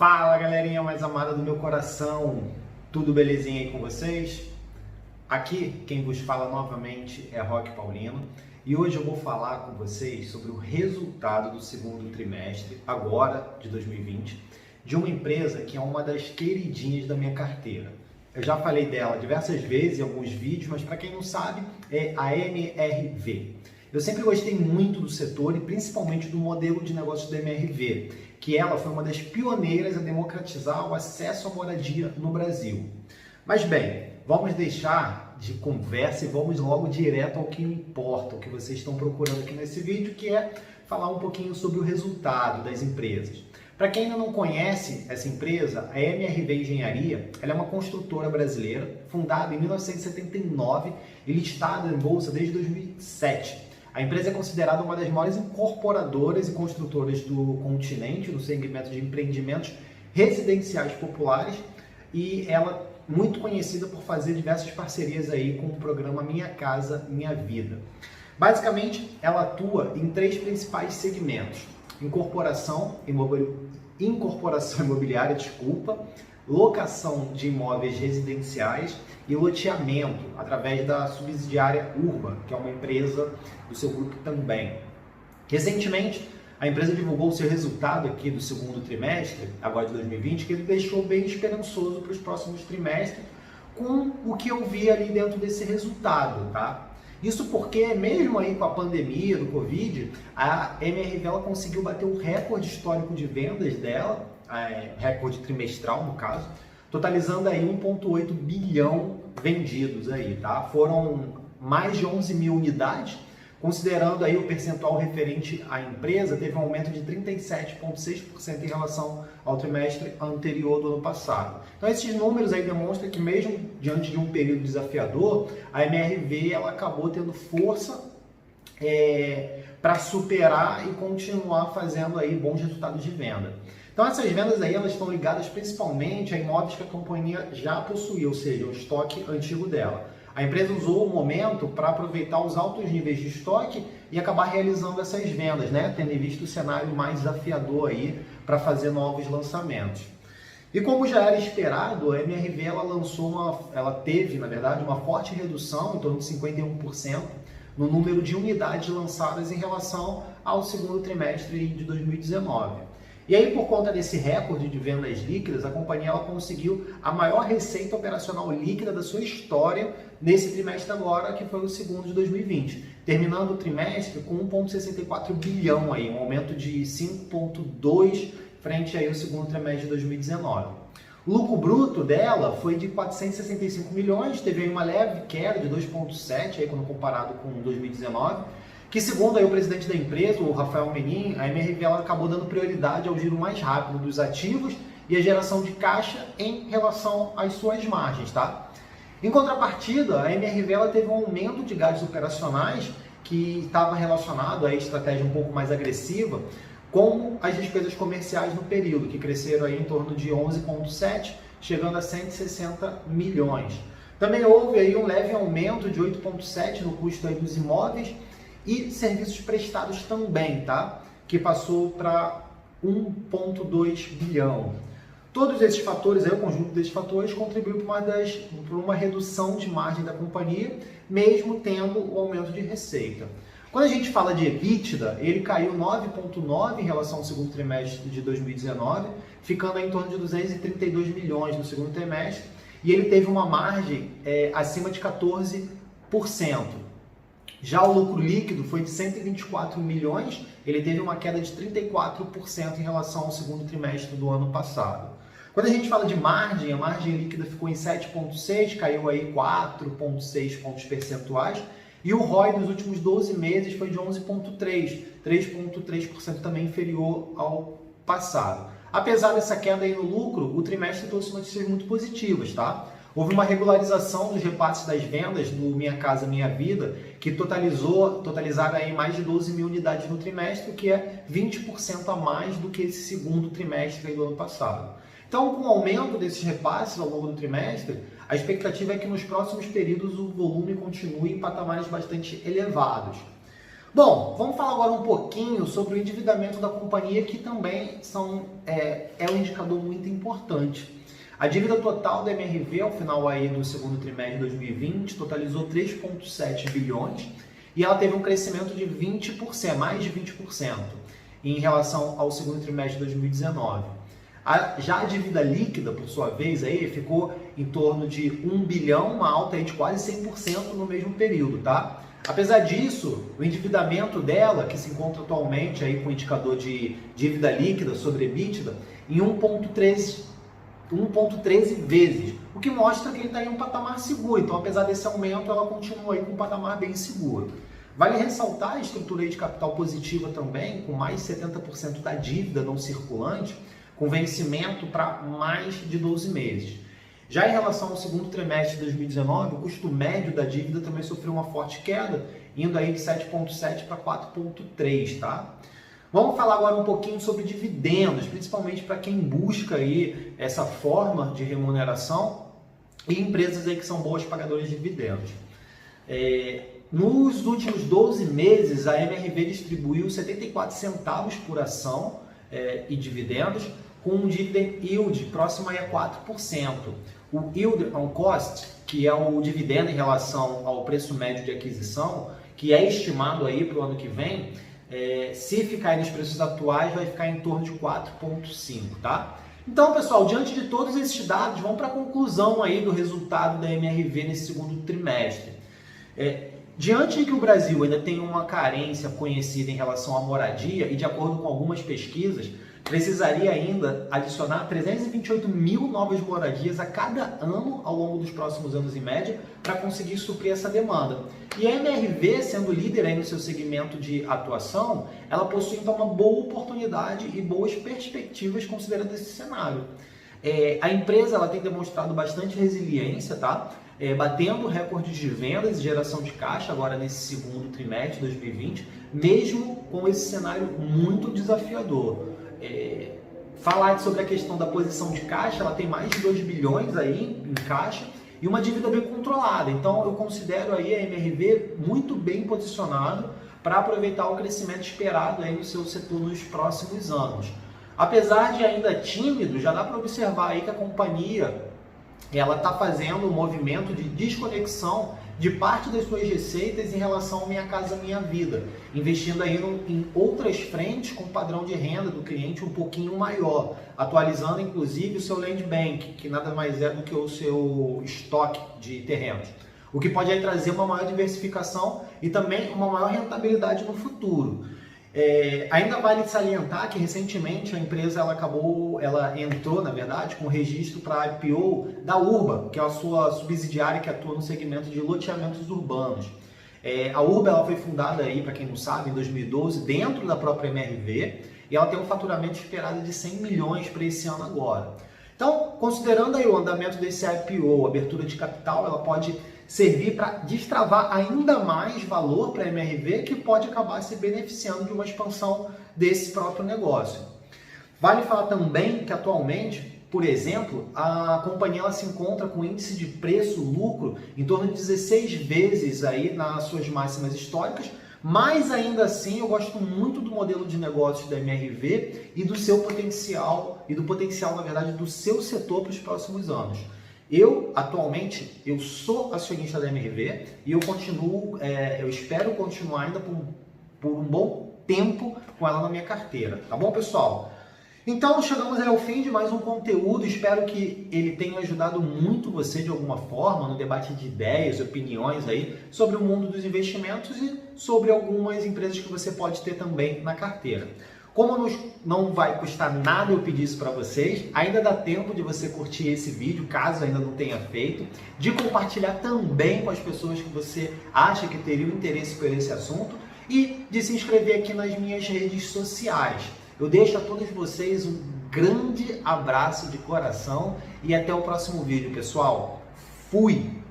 Fala, galerinha mais amada do meu coração, tudo belezinha aí com vocês? Aqui quem vos fala novamente é Roque Paulino e hoje eu vou falar com vocês sobre o resultado do segundo trimestre, agora de 2020, de uma empresa que é uma das queridinhas da minha carteira. Eu já falei dela diversas vezes em alguns vídeos, mas para quem não sabe, é a MRV. Eu sempre gostei muito do setor e principalmente do modelo de negócio da MRV, que ela foi uma das pioneiras a democratizar o acesso à moradia no Brasil. Mas bem, vamos deixar de conversa e vamos logo direto ao que importa, o que vocês estão procurando aqui nesse vídeo, que é falar um pouquinho sobre o resultado das empresas. Para quem ainda não conhece essa empresa, a MRV Engenharia, ela é uma construtora brasileira, fundada em 1979 e listada em bolsa desde 2007. A empresa é considerada uma das maiores incorporadoras e construtoras do continente, no segmento de empreendimentos residenciais populares, e ela é muito conhecida por fazer diversas parcerias aí com o programa Minha Casa Minha Vida. Basicamente, ela atua em três principais segmentos: incorporação imobiliária, locação de imóveis residenciais e loteamento, através da subsidiária Urba, que é uma empresa do seu grupo também. Recentemente, a empresa divulgou o seu resultado aqui do segundo trimestre, agora de 2020, que ele deixou bem esperançoso para os próximos trimestres, com o que eu vi ali dentro desse resultado, tá? Isso porque, mesmo aí com a pandemia do Covid, a MRV ela conseguiu bater o recorde histórico de vendas dela, recorde trimestral no caso, totalizando aí 1,8 bilhão vendidos aí, tá? Foram mais de 11 mil unidades, considerando aí o percentual referente à empresa, teve um aumento de 37,6% em relação ao trimestre anterior do ano passado. Então esses números aí demonstram que mesmo diante de um período desafiador, a MRV ela acabou tendo força para superar e continuar fazendo aí bons resultados de venda. Então essas vendas aí elas estão ligadas principalmente a imóveis que a companhia já possuía, ou seja, o estoque antigo dela. A empresa usou o momento para aproveitar os altos níveis de estoque e acabar realizando essas vendas, né? Tendo em vista o cenário mais desafiador aí para fazer novos lançamentos. E como já era esperado, a MRV ela teve, na verdade, uma forte redução, em torno de 51%, no número de unidades lançadas em relação ao segundo trimestre de 2019. E aí, por conta desse recorde de vendas líquidas, a companhia ela conseguiu a maior receita operacional líquida da sua história nesse trimestre agora, que foi o segundo de 2020, terminando o trimestre com 1,64 bilhão, aí, um aumento de 5,2% frente aí ao segundo trimestre de 2019. O lucro bruto dela foi de 465 milhões, teve aí uma leve queda de 2,7% aí quando comparado com 2019, que segundo aí o presidente da empresa, o Rafael Menin, a MRV ela acabou dando prioridade ao giro mais rápido dos ativos e a geração de caixa em relação às suas margens, tá? Em contrapartida, a MRV ela teve um aumento de gastos operacionais que estava relacionado à estratégia um pouco mais agressiva, como as despesas comerciais no período, que cresceram aí em torno de 11,7%, chegando a 160 milhões. Também houve aí um leve aumento de 8,7% no custo aí dos imóveis e serviços prestados também, tá? Que passou para 1,2 bilhão. Todos esses fatores, aí, o conjunto desses fatores, contribuiu para uma redução de margem da companhia, mesmo tendo o aumento de receita. Quando a gente fala de EBITDA, ele caiu 9,9% em relação ao segundo trimestre de 2019, ficando em torno de 232 milhões no segundo trimestre, e ele teve uma margem acima de 14%. Já o lucro líquido foi de 124 milhões, ele teve uma queda de 34% em relação ao segundo trimestre do ano passado. Quando a gente fala de margem, a margem líquida ficou em 7,6%, caiu aí 4,6 pontos percentuais, e o ROI dos últimos 12 meses foi de 11,3%, 3,3% também inferior ao passado. Apesar dessa queda aí no lucro, o trimestre trouxe notícias muito positivas, tá? Houve uma regularização dos repasses das vendas do Minha Casa Minha Vida, que totalizaram aí mais de 12 mil unidades no trimestre, o que é 20% a mais do que esse segundo trimestre aí do ano passado. Então, com o aumento desses repasses ao longo do trimestre, a expectativa é que nos próximos períodos o volume continue em patamares bastante elevados. Bom, vamos falar agora um pouquinho sobre o endividamento da companhia, que também é um indicador muito importante. A dívida total da MRV ao final aí do segundo trimestre de 2020 totalizou 3,7 bilhões e ela teve um crescimento de 20%, mais de 20% em relação ao segundo trimestre de 2019. Já a dívida líquida, por sua vez, aí, ficou em torno de 1 bilhão, uma alta aí de quase 100% no mesmo período, tá? Apesar disso, o endividamento dela, que se encontra atualmente aí com o indicador de dívida líquida sobre EBITDA, em 1,13 vezes, o que mostra que ele está em um patamar seguro. Então, apesar desse aumento, ela continua aí com um patamar bem seguro. Vale ressaltar a estrutura de capital positiva também, com mais de 70% da dívida não circulante, com vencimento para mais de 12 meses. Já em relação ao segundo trimestre de 2019, o custo médio da dívida também sofreu uma forte queda, indo aí de 7,7 para 4,3, tá? Vamos falar agora um pouquinho sobre dividendos, principalmente para quem busca aí essa forma de remuneração e empresas aí que são boas pagadoras de dividendos. Nos últimos 12 meses, a MRV distribuiu 74 centavos por ação e dividendos, com um dividend yield próximo aí a 4%. O yield on cost, que é o dividendo em relação ao preço médio de aquisição, que é estimado aí para o ano que vem, se ficar nos preços atuais, vai ficar em torno de 4,5, tá? Então, pessoal, diante de todos esses dados, vamos para a conclusão aí do resultado da MRV nesse segundo trimestre. Diante de que o Brasil ainda tem uma carência conhecida em relação à moradia e de acordo com algumas pesquisas, precisaria ainda adicionar 328 mil novas moradias a cada ano ao longo dos próximos anos em média para conseguir suprir essa demanda. E a MRV, sendo líder aí no seu segmento de atuação, ela possui então uma boa oportunidade e boas perspectivas considerando esse cenário. A empresa ela tem demonstrado bastante resiliência, tá? Batendo recordes de vendas e geração de caixa agora nesse segundo trimestre de 2020, mesmo com esse cenário muito desafiador. Falar sobre a questão da posição de caixa, ela tem mais de 2 bilhões aí em caixa e uma dívida bem controlada. Então eu considero aí a MRV muito bem posicionado para aproveitar o crescimento esperado aí no seu setor nos próximos anos. Apesar de ainda tímido, já dá para observar aí que a companhia ela está fazendo um movimento de desconexão de parte das suas receitas em relação ao Minha Casa Minha Vida, investindo aí em outras frentes com padrão de renda do cliente um pouquinho maior, atualizando inclusive o seu land bank, que nada mais é do que o seu estoque de terrenos, o que pode aí trazer uma maior diversificação e também uma maior rentabilidade no futuro. Ainda vale salientar que recentemente a empresa ela entrou, na verdade, com registro para IPO da Urba, que é a sua subsidiária que atua no segmento de loteamentos urbanos. A Urba ela foi fundada aí, para quem não sabe, em 2012, dentro da própria MRV, e ela tem um faturamento esperado de 100 milhões para esse ano agora. Então, considerando aí o andamento desse IPO, abertura de capital, ela pode servir para destravar ainda mais valor para a MRV, que pode acabar se beneficiando de uma expansão desse próprio negócio. Vale falar também que atualmente, por exemplo, a companhia ela se encontra com índice de preço-lucro em torno de 16 vezes aí nas suas máximas históricas, mas ainda assim eu gosto muito do modelo de negócios da MRV e do seu potencial, na verdade, do seu setor para os próximos anos. Atualmente, eu sou acionista da MRV e eu espero continuar ainda por um bom tempo com ela na minha carteira, tá bom, pessoal? Então, chegamos ao fim de mais um conteúdo, espero que ele tenha ajudado muito você de alguma forma no debate de ideias, opiniões aí sobre o mundo dos investimentos e sobre algumas empresas que você pode ter também na carteira. Como não vai custar nada eu pedir isso para vocês, ainda dá tempo de você curtir esse vídeo, caso ainda não tenha feito, de compartilhar também com as pessoas que você acha que teriam interesse por esse assunto e de se inscrever aqui nas minhas redes sociais. Eu deixo a todos vocês um grande abraço de coração e até o próximo vídeo, pessoal. Fui!